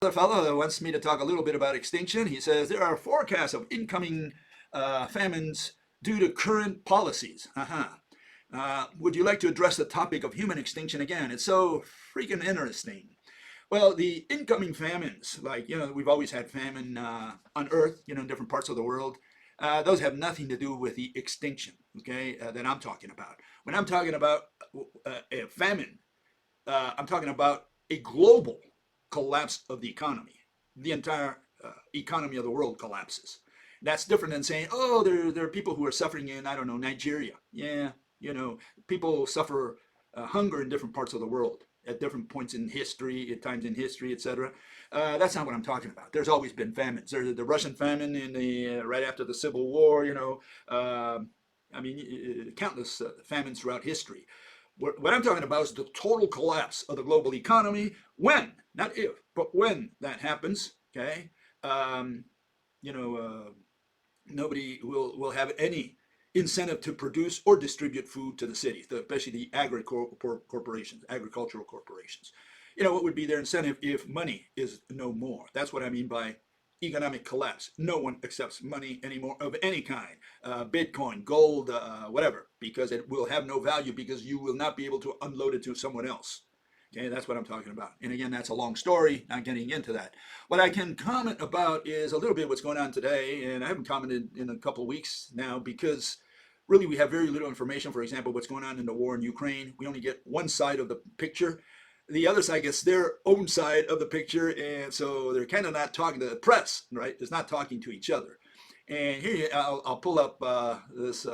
Another fellow that wants me to talk a little bit about extinction. He says there are forecasts of incoming famines due to current policies. Would you like to address the topic of human extinction again? It's so freaking interesting. Well, the incoming famines, like, we've always had famine on Earth, in different parts of the world. Those have nothing to do with the extinction, okay, that I'm talking about. When I'm talking about a famine, I'm talking about a global collapse of the economy. The entire economy of the world collapses. That's different than saying, oh, there are people who are suffering in, I don't know, Nigeria. Yeah, people suffer hunger in different parts of the world at different points in history, at times in history, etc. That's not what I'm talking about. There's always been famines. There's the Russian famine in the right after the Civil War. Countless famines throughout history. What I'm talking about is the total collapse of the global economy when, not if, but when that happens, okay? Um, you know, Nobody will have any incentive to produce or distribute food to the cities, especially the agricultural corporations. What would be their incentive if money is no more? That's what I mean by economic collapse. No one accepts money anymore of any kind, Bitcoin, gold, whatever, because it will have no value because you will not be able to unload it to someone else. Okay, that's what I'm talking about. And again, that's a long story, not getting into that. What I can comment about is a little bit what's going on today, and I haven't commented in a couple of weeks now because really we have very little information. For example, what's going on in the war in Ukraine. We only get one side of the picture. The other side gets their own side of the picture, and so they're kind of not talking to the press, right? It's not talking to each other. And here, I'll pull up this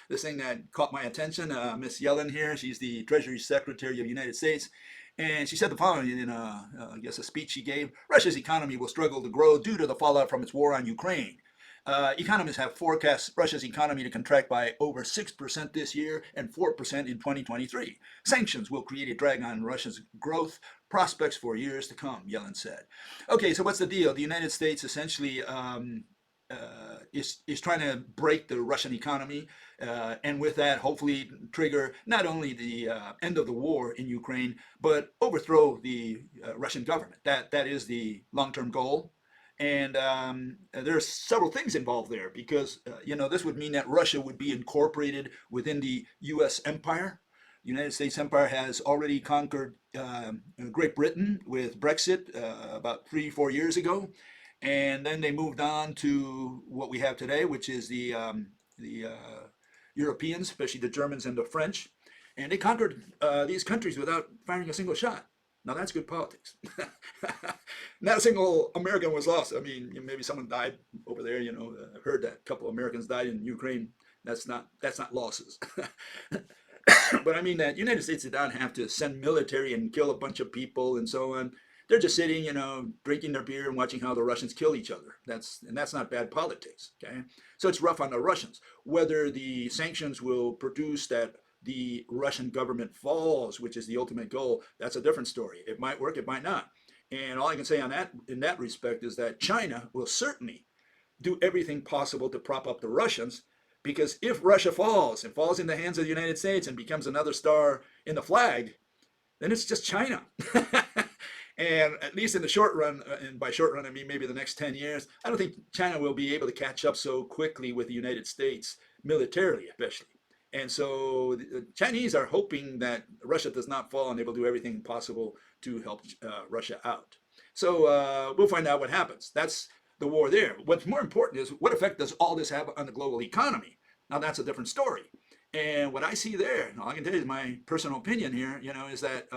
this thing that caught my attention. Miss Yellen here, she's the Treasury Secretary of the United States, and she said the following in I guess a speech she gave: Russia's economy will struggle to grow due to the fallout from its war on Ukraine. Economists have forecast Russia's economy to contract by over 6% this year and 4% in 2023. Sanctions will create a drag on Russia's growth prospects for years to come, Yellen said. Okay, so what's the deal? The United States essentially is trying to break the Russian economy, and with that, hopefully trigger not only the end of the war in Ukraine, but overthrow the Russian government. That is the long-term goal. And there are several things involved there because this would mean that Russia would be incorporated within the U.S. empire. The United States empire has already conquered Great Britain with Brexit about 3-4 years ago. And then they moved on to what we have today, which is the Europeans, especially the Germans and the French, and they conquered these countries without firing a single shot. Now that's good politics. Not a single American was lost. I mean, maybe someone died over there. I've heard that a couple of Americans died in Ukraine. That's not losses. But I mean that United States did not have to send military and kill a bunch of people and so on. They're just sitting, drinking their beer and watching how the Russians kill each other. That's not bad politics, okay? So it's rough on the Russians. Whether the sanctions will produce that the Russian government falls, which is the ultimate goal, that's a different story. It might work, it might not. And all I can say on that, in that respect, is that China will certainly do everything possible to prop up the Russians, because if Russia falls and falls in the hands of the United States and becomes another star in the flag, then it's just China. And at least in the short run, and by short run I mean maybe the next 10 years, I don't think China will be able to catch up so quickly with the United States, militarily especially. And so the Chinese are hoping that Russia does not fall and they will do everything possible to help Russia out. So we'll find out what happens. That's the war there. What's more important is what effect does all this have on the global economy? Now that's a different story. And what I see there, and all I can tell you is my personal opinion here, is that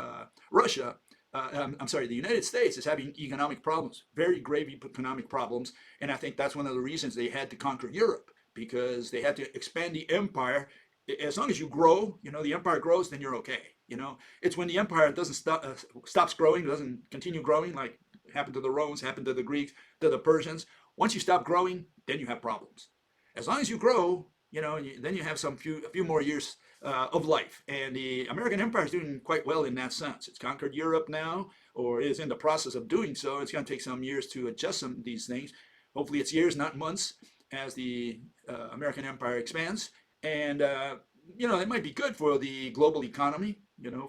Russia the United States is having economic problems, very grave economic problems. And I think that's one of the reasons they had to conquer Europe, because they had to expand the empire. As long as you grow, the empire grows, then you're okay. It's when the empire doesn't stops growing, doesn't continue growing, like happened to the Romans, happened to the Greeks, to the Persians. Once you stop growing, then you have problems. As long as you grow, then you have a few more years of life. And the American empire is doing quite well in that sense. It's conquered Europe now, or is in the process of doing so. It's going to take some years to adjust some of these things. Hopefully it's years, not months, as the American empire expands. And, it might be good for the global economy,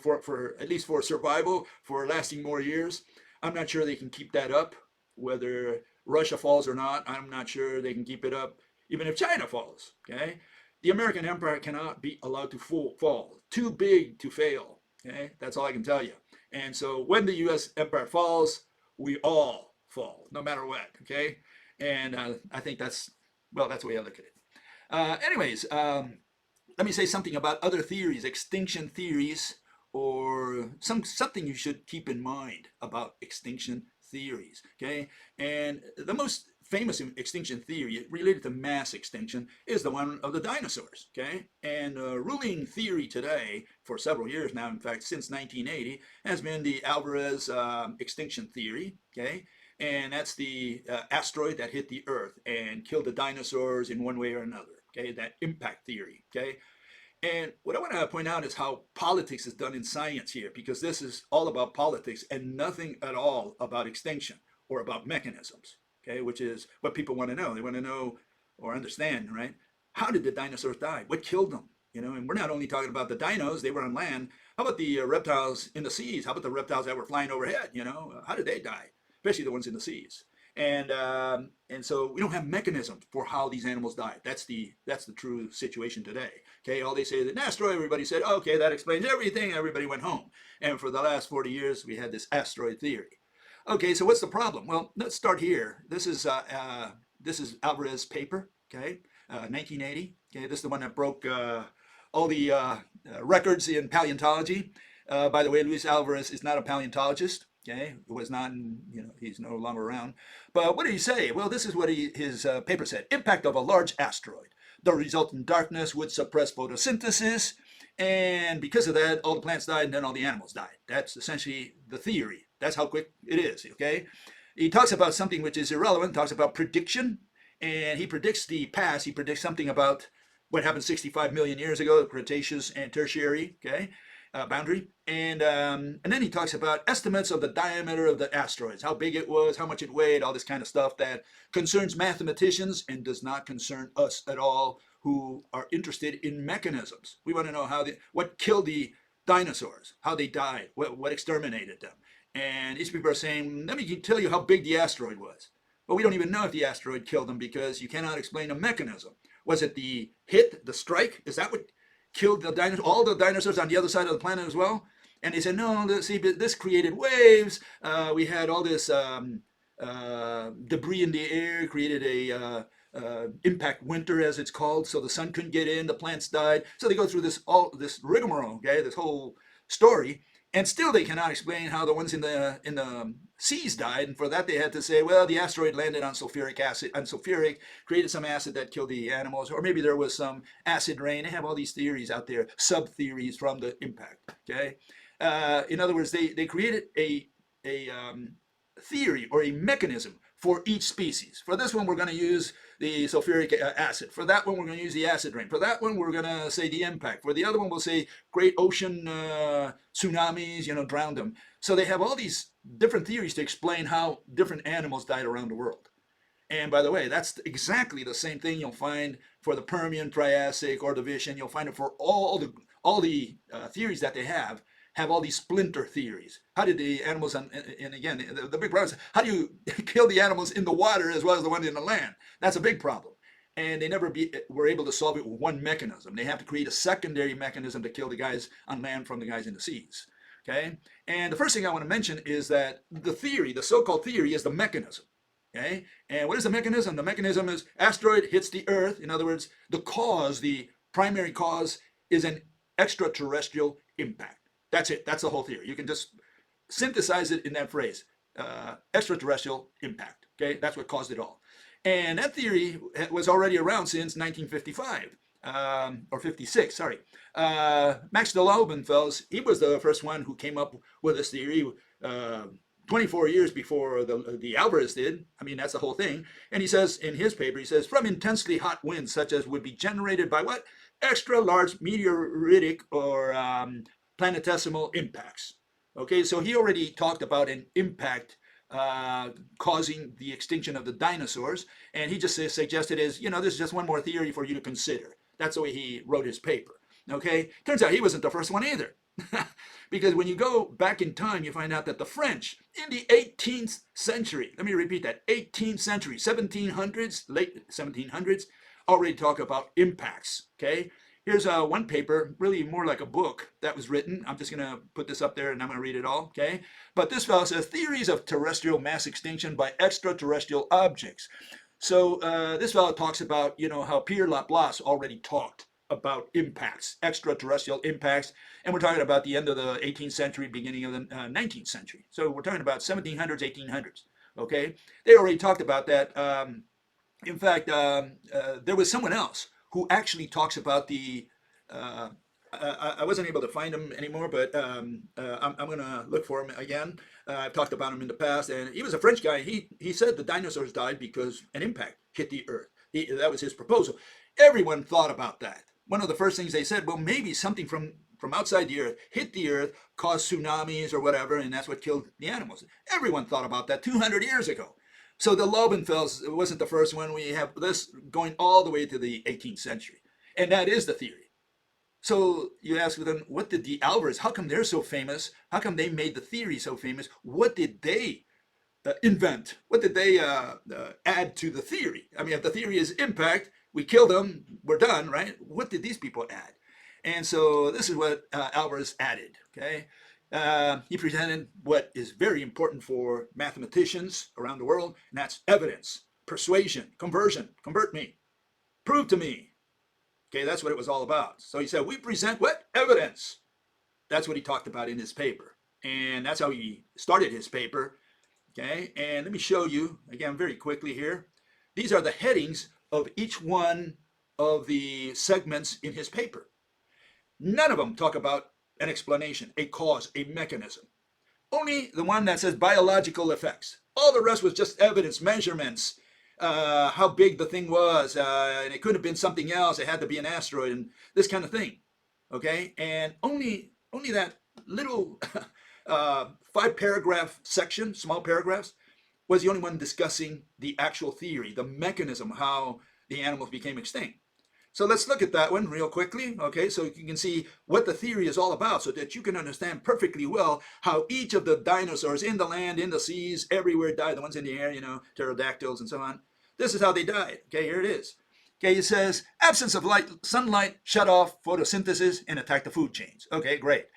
for at least for survival, for lasting more years. I'm not sure they can keep that up, whether Russia falls or not. I'm not sure they can keep it up, even if China falls. Okay, the American empire cannot be allowed to fall. Too big to fail. Okay, that's all I can tell you. And so when the U.S. empire falls, we all fall, no matter what. Okay, and I think that's that's the way I look at it. Anyways, let me say something about other theories, extinction theories, or something you should keep in mind about extinction theories. Okay, and the most famous extinction theory related to mass extinction is the one of the dinosaurs. Okay, and ruling theory today for several years now, in fact since 1980, has been the Alvarez extinction theory. Okay, and that's the asteroid that hit the Earth and killed the dinosaurs in one way or another. Okay, that impact theory. Okay, and what I want to point out is how politics is done in science here, because this is all about politics and nothing at all about extinction or about mechanisms. Okay, which is what people want to know. They want to know or understand, right? How did the dinosaurs die? What killed them? You know, and we're not only talking about the dinos, they were on land. How about the reptiles in the seas? How about the reptiles that were flying overhead? You know, how did they die? Especially the ones in the seas. And so we don't have mechanisms for how these animals died. That's the true situation today. Okay, all they say is an asteroid. Everybody said, oh, okay, that explains everything. Everybody went home. And for the last 40 years, we had this asteroid theory. Okay, so what's the problem? Well, let's start here. This is Alvarez's paper. Okay, 1980. Okay, this is the one that broke all the records in paleontology. By the way, Luis Alvarez is not a paleontologist. Okay, it was not, he's no longer around. But what did he say? Well, this is what his paper said. Impact of a large asteroid. The resultant darkness would suppress photosynthesis, and because of that, all the plants died and then all the animals died. That's essentially the theory. That's how quick it is, okay? He talks about something which is irrelevant, talks about prediction, and he predicts the past. He predicts something about what happened 65 million years ago, the Cretaceous and Tertiary, okay? Boundary, and then he talks about estimates of the diameter of the asteroids, how big it was, how much it weighed, all this kind of stuff that concerns mathematicians and does not concern us at all, who are interested in mechanisms. We want to know what killed the dinosaurs, how they died, what exterminated them. And these people are saying, let me tell you how big the asteroid was. But we don't even know if the asteroid killed them because you cannot explain a mechanism. Was it the hit, the strike? Is that what killed the dinosaurs, all the dinosaurs on the other side of the planet as well? And they said, no, see, this created waves. We had all this debris in the air, created a impact winter, as it's called. So the sun couldn't get in, the plants died. So they go through this rigmarole, okay, this whole story. And still they cannot explain how the ones in the seas died. And for that they had to say, well, the asteroid landed on sulfuric acid, created some acid that killed the animals, or maybe there was some acid rain. They have all these theories out there, sub-theories from the impact, okay? In other words, they created a theory or a mechanism for each species. For this one, we're going to use the sulfuric acid. For that one, we're going to use the acid rain. For that one, we're going to say the impact. For the other one, we'll say great ocean tsunamis, drowned them. So they have all these different theories to explain how different animals died around the world. And by the way, that's exactly the same thing you'll find for the Permian, Triassic, Ordovician. You'll find it for all the theories that they have all these splinter theories. How did the animals, and again, the big problem is, how do you kill the animals in the water as well as the ones in the land? That's a big problem. And they never were able to solve it with one mechanism. They have to create a secondary mechanism to kill the guys on land from the guys in the seas. Okay? And the first thing I want to mention is that the theory, the so-called theory, is the mechanism. Okay? And what is the mechanism? The mechanism is asteroid hits the Earth. In other words, the primary cause is an extraterrestrial impact. That's it. That's the whole theory. You can just synthesize it in that phrase, extraterrestrial impact. Okay, that's what caused it all. And that theory was already around since 1955, or 56, sorry. Max de Lobenfels, he was the first one who came up with this theory 24 years before the Alvarez did. I mean, that's the whole thing. And he says in his paper, he says, from intensely hot winds such as would be generated by what? Extra large meteoritic or planetesimal impacts. Okay, so he already talked about an impact causing the extinction of the dinosaurs, and he just suggested this is just one more theory for you to consider. That's the way he wrote his paper. Okay, turns out he wasn't the first one either. Because when you go back in time, you find out that the French in the 18th century, let me repeat that, 18th century, 1700s, late 1700s, already talk about impacts, okay? Here's one paper, really more like a book that was written. I'm just going to put this up there and I'm going to read it all, okay? But this fellow says, theories of terrestrial mass extinction by extraterrestrial objects. So this fellow talks about, how Pierre Laplace already talked about impacts, extraterrestrial impacts, and we're talking about the end of the 18th century, beginning of the 19th century. So we're talking about 1700s, 1800s, okay? They already talked about that. In fact, there was someone else who actually talks about the. I wasn't able to find him anymore, but I'm going to look for him again. I've talked about him in the past, and he was a French guy. He said the dinosaurs died because an impact hit the Earth. That was his proposal. Everyone thought about that. One of the first things they said, well, maybe something from outside the Earth hit the Earth, caused tsunamis or whatever, and that's what killed the animals. Everyone thought about that 200 years ago. So the Lobenfels wasn't the first one. We have this going all the way to the 18th century. And that is the theory. So you ask them, what did the Alvarez, how come they're so famous? How come they made the theory so famous? What did they invent? What did they add to the theory? I mean, if the theory is impact, we kill them, we're done, right? What did these people add? And so this is what Alvarez added, okay? He presented what is very important for mathematicians around the world, and that's evidence, persuasion, conversion, convert me, prove to me. Okay, that's what it was all about. So he said, we present what? Evidence. That's what he talked about in his paper. And that's how he started his paper. Okay, and let me show you, again, very quickly here. These are the headings of each one of the segments in his paper. None of them talk about an explanation, a cause, a mechanism. Only the one that says biological effects. All the rest was just evidence, measurements, how big the thing was, and it could have been something else. It had to be an asteroid and this kind of thing. Okay, and only that little 5-paragraph section, small paragraphs, was the only one discussing the actual theory, the mechanism, how the animals became extinct. So let's look at that one real quickly, okay, so you can see what the theory is all about so that you can understand perfectly well how each of the dinosaurs in the land, in the seas, everywhere died, the ones in the air, pterodactyls and so on. This is how they died, okay, here it is. Okay, it says, absence of light, sunlight, shut off photosynthesis, and attack the food chains. Okay, great.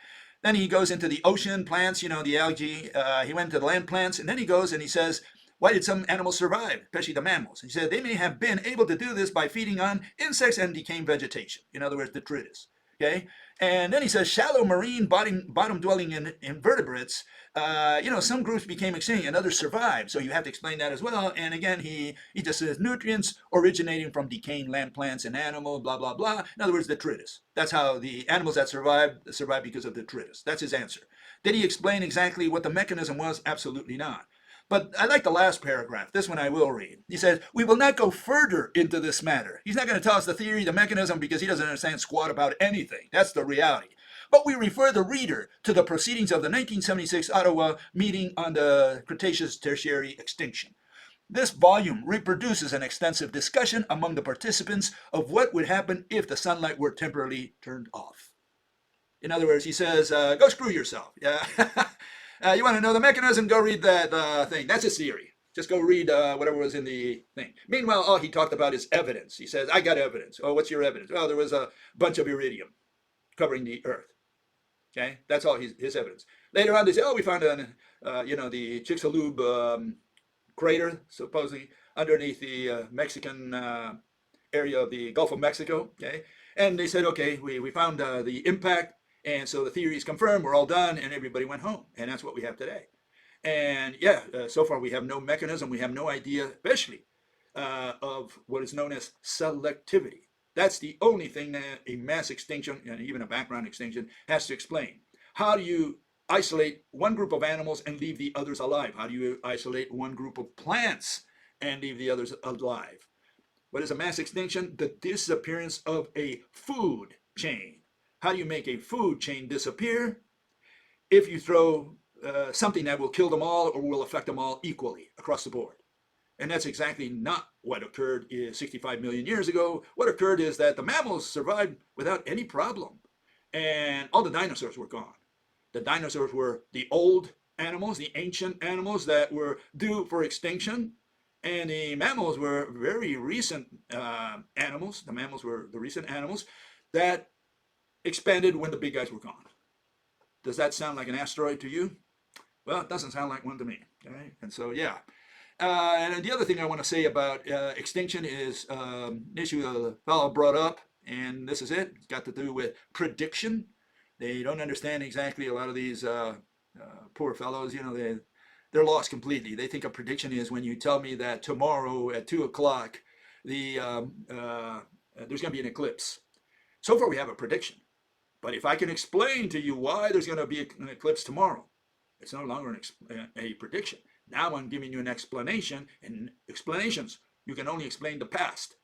Then he goes into the ocean plants, the algae. He went to the land plants, and then he goes and he says, why did some animals survive, especially the mammals? He said they may have been able to do this by feeding on insects and decaying vegetation. In other words, detritus. Okay, and then he says shallow marine bottom-dwelling invertebrates. Some groups became extinct and others survived. So you have to explain that as well. And again, he just says nutrients originating from decaying land plants and animals, blah blah blah. In other words, detritus. That's how the animals that survived because of detritus. That's his answer. Did he explain exactly what the mechanism was? Absolutely not. But I like the last paragraph. This one I will read. He says, we will not go further into this matter. He's not going to tell us the theory, the mechanism, because he doesn't understand squat about anything. That's the reality. But we refer the reader to the proceedings of the 1976 Ottawa meeting on the Cretaceous Tertiary extinction. This volume reproduces an extensive discussion among the participants of what would happen if the sunlight were temporarily turned off. In other words, he says, go screw yourself. Yeah. You want to know the mechanism? Go read that thing. That's his theory. Just go read whatever was in the thing. Meanwhile, all he talked about is evidence. He says, I got evidence. Oh, what's your evidence? Well, there was a bunch of iridium covering the Earth. Okay, that's all his evidence. Later on, they say, oh, we found the Chicxulub crater, supposedly underneath the Mexican area of the Gulf of Mexico. Okay, and they said, okay, we found the impact. And so the theory is confirmed, we're all done, and everybody went home. And that's what we have today. And yeah, so far we have no mechanism, we have no idea, especially of what is known as selectivity. That's the only thing that a mass extinction, and even a background extinction, has to explain. How do you isolate one group of animals and leave the others alive? How do you isolate one group of plants and leave the others alive? What is a mass extinction? The disappearance of a food chain. How do you make a food chain disappear? If you throw something that will kill them all or will affect them all equally across the board. And that's exactly not what occurred 65 million years ago. What occurred is that the mammals survived without any problem. and all the dinosaurs were gone. The dinosaurs were the old animals, the ancient animals that were due for extinction, and the mammals were very recent animals. The mammals were the recent animals that expanded when the big guys were gone. Does that sound like an asteroid to you? Well, it doesn't sound like one to me. Okay? And so, yeah. And the other thing I want to say about extinction is an issue the fellow brought up, and this is it. It's got to do with prediction. They don't understand exactly a lot of these poor fellows. They're lost completely. They think a prediction is when you tell me that tomorrow at 2 o'clock there's going to be an eclipse. So far we have a prediction. But if I can explain to you why there's going to be an eclipse tomorrow, it's no longer a prediction. Now I'm giving you an explanation, and explanations, you can only explain the past.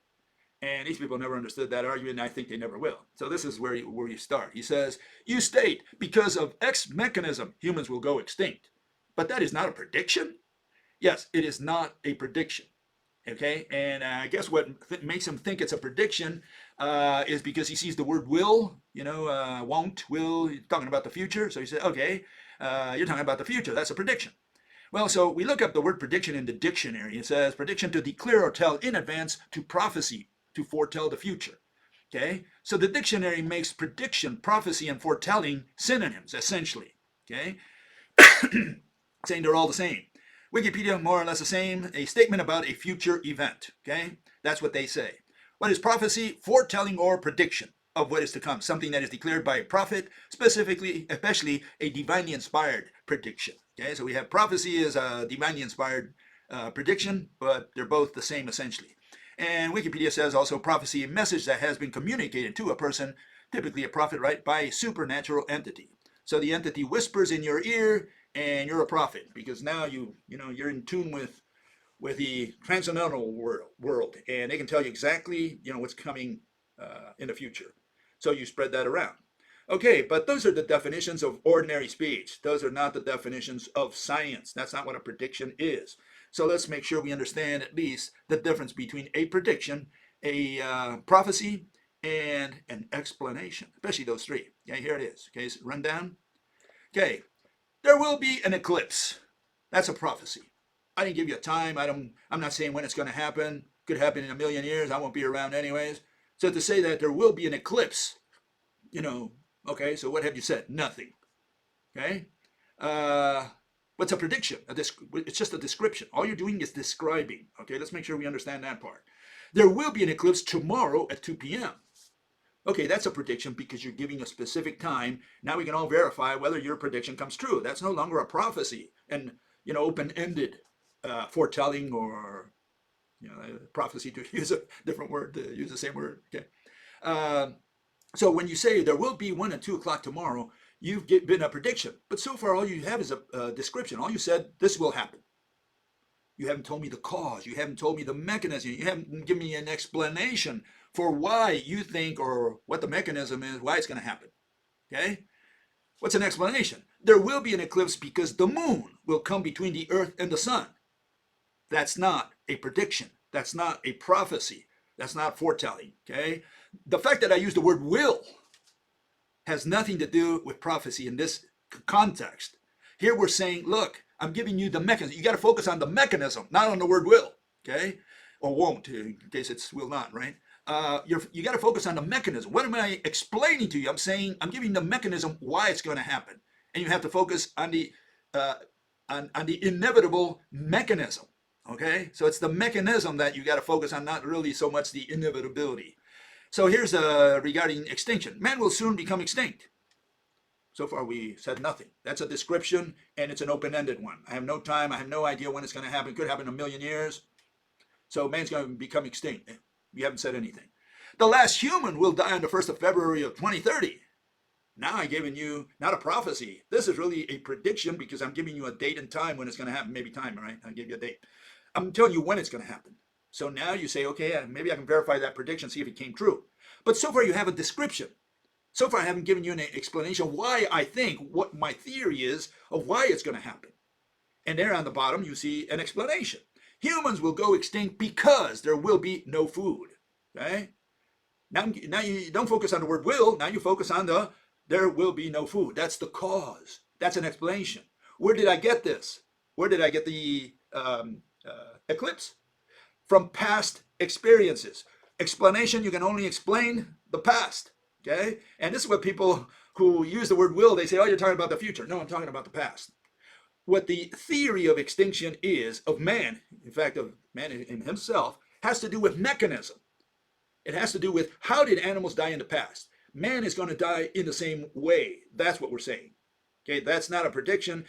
And these people never understood that argument, and I think they never will. So this is where you start. He says, you state, because of X mechanism, humans will go extinct. But that is not a prediction? Yes, it is not a prediction. Okay, and I guess what makes him think it's a prediction is because he sees the word will, won't, will, talking about the future. So he said, okay, you're talking about the future. That's a prediction. Well, so we look up the word prediction in the dictionary. It says prediction to declare or tell in advance, to prophecy, to foretell the future. Okay, so the dictionary makes prediction, prophecy, and foretelling synonyms, essentially. Okay, saying they're all the same. Wikipedia, more or less the same, a statement about a future event. Okay, that's what they say. What is prophecy? Foretelling or prediction of what is to come, something that is declared by a prophet, specifically, especially a divinely inspired prediction. Okay, so we have prophecy as a divinely inspired prediction, but they're both the same essentially. And Wikipedia says also prophecy, a message that has been communicated to a person, typically a prophet, right, by a supernatural entity. So the entity whispers in your ear, and you're a prophet, because now you're in tune with the transcendental world, and they can tell you exactly what's coming in the future. So you spread that around. Okay, but those are the definitions of ordinary speech. Those are not the definitions of science. That's not what a prediction is. So let's make sure we understand at least the difference between a prediction, a prophecy, and an explanation, especially those three. Okay, here it is. Okay, so rundown. Okay, there will be an eclipse. That's a prophecy. I didn't give you a time. I'm not saying when it's going to happen. Could happen in a million years. I won't be around anyways. So to say that there will be an eclipse, okay, so what have you said? Nothing. Okay? What's a prediction? It's just a description. All you're doing is describing. Okay, let's make sure we understand that part. There will be an eclipse tomorrow at 2 p.m. Okay, that's a prediction because you're giving a specific time. Now we can all verify whether your prediction comes true. That's no longer a prophecy and, open-ended foretelling or, prophecy, to use a different word, to use the same word. Okay. So when you say there will be 1 at 2 o'clock tomorrow, you've given a prediction. But so far, all you have is a description. All you said, this will happen. You haven't told me the cause. You haven't told me the mechanism. You haven't given me an explanation for why you think or what the mechanism is, why it's going to happen. Okay? What's an explanation? There will be an eclipse because the moon will come between the earth and the sun. That's not a prediction. That's not a prophecy. That's not foretelling. Okay? The fact that I use the word will has nothing to do with prophecy in this context. Here we're saying, look, I'm giving you the mechanism. You got to focus on the mechanism, not on the word will, okay? Or won't, in case it's will not, right? You got to focus on the mechanism. What am I explaining to you? I'm saying I'm giving the mechanism why it's going to happen, and you have to focus on the inevitable mechanism. Okay, so it's the mechanism that you got to focus on, not really so much the inevitability. So here's regarding extinction. Man will soon become extinct. So far we said nothing. That's a description, and it's an open-ended one. I have no time. I have no idea when it's going to happen. It could happen in a million years. So man's going to become extinct. You haven't said anything. The last human will die on the 1st of February of 2030. Now I've given you not a prophecy. This is really a prediction because I'm giving you a date and time when it's going to happen. Maybe time, right? I'll give you a date. I'm telling you when it's going to happen. So now you say, okay, maybe I can verify that prediction, see if it came true. But so far you have a description. So far I haven't given you an explanation why I think, what my theory is of why it's going to happen. And there on the bottom you see an explanation. Humans will go extinct because there will be no food. Okay? Now you don't focus on the word will, now you focus on the there will be no food. That's the cause. That's an explanation. Where did I get this? Where did I get the eclipse? From past experiences. Explanation, you can only explain the past. Okay? And this is what people who use the word will, they say, oh, you're talking about the future. No, I'm talking about the past. What the theory of extinction is of man, in fact, of man in himself, has to do with mechanism. It has to do with how did animals die in the past. Man is going to die in the same way. That's what we're saying. Okay, that's not a prediction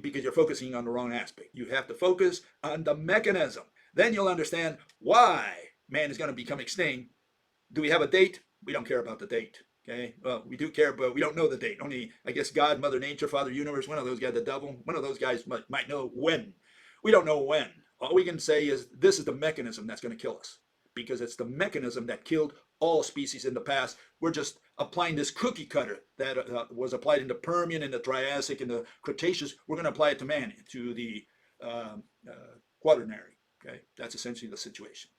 because you're focusing on the wrong aspect. You have to focus on the mechanism. Then you'll understand why man is going to become extinct. Do we have a date? We don't care about the date. Okay, well, we do care, but we don't know the date. Only, I guess, God, Mother Nature, Father Universe, one of those guys, the devil, one of those guys might know when. We don't know when. All we can say is this is the mechanism that's going to kill us, because it's the mechanism that killed all species in the past. We're just applying this cookie cutter that was applied in the Permian, in the Triassic, in the Cretaceous. We're going to apply it to man, to the Quaternary. Okay, that's essentially the situation.